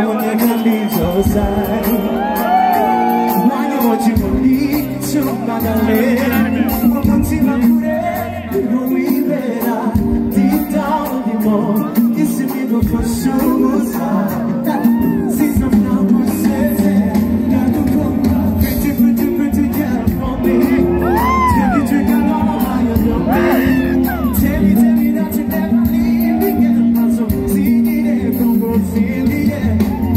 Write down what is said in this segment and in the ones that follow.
내가 미쳐살 나는 오지 못해 좀 나갈래 멈지만 그래 그리고 위배라 Deep down 어디 뭐 있으면 고수사 세상 너무 세세 나도 뭔가 pretty girl for me Take it to the all higher than me Tell me that you never leave me Get my soul sing it come on sing it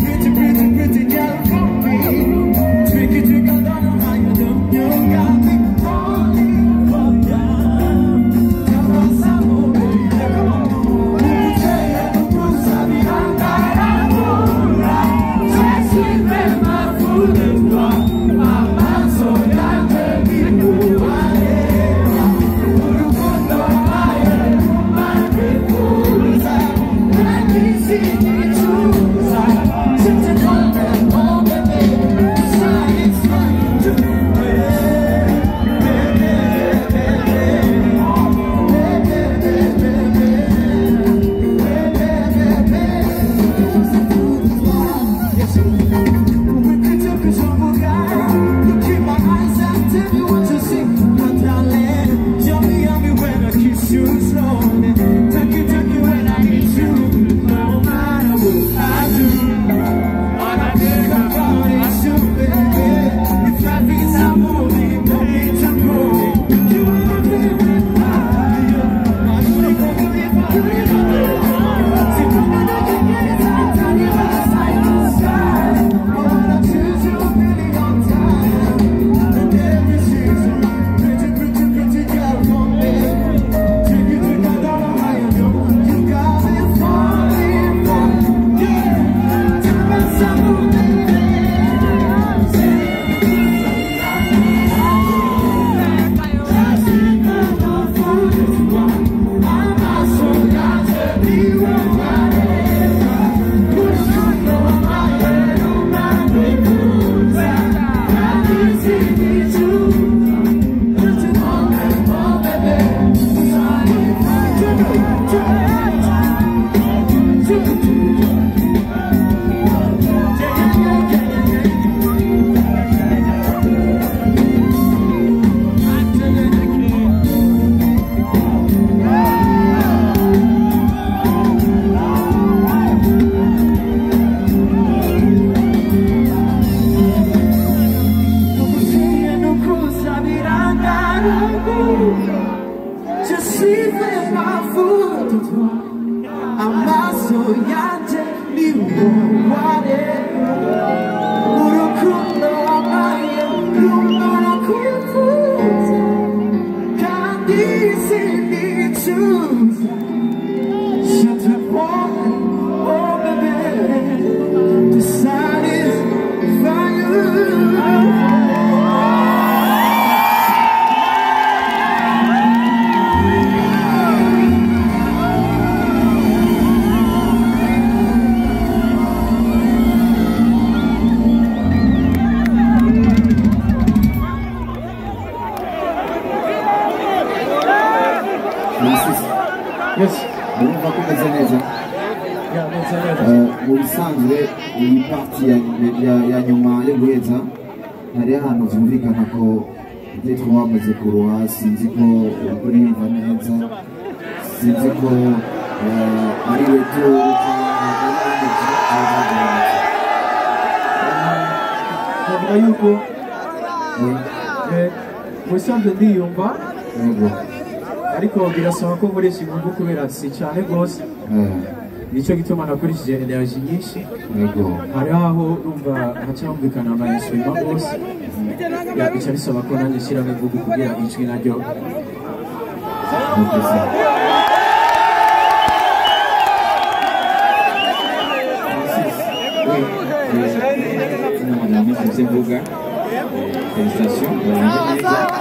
Pretty girl for me Take it to the all higher than you got me falling for you Come on Samo baby come on Just sleep in my foot amaso yanje niwo wale urukundo amaye rumara kufuza kandi sinichuza shut up oh baby the sun is fire Yes. Urumva ko umeze neza mu bisanzwe iyi parti ya nyuma yo guheza hari ahantu zumvikana ko ndetse wamaze kuruha sinzi ko uririmba neza sinzi ko ari wetu navuga yuko musanzwe ndiyumva ariko birasaba ko nkoresha ingufu kubera si cyane rwose nicyo gituma nakurikije energy nyinshi hari aho urumva hacyumvikana amayinstruma rwose bica bisaba ko nanjye shyiramo ingufu kugira ijwi naryo Felicitations.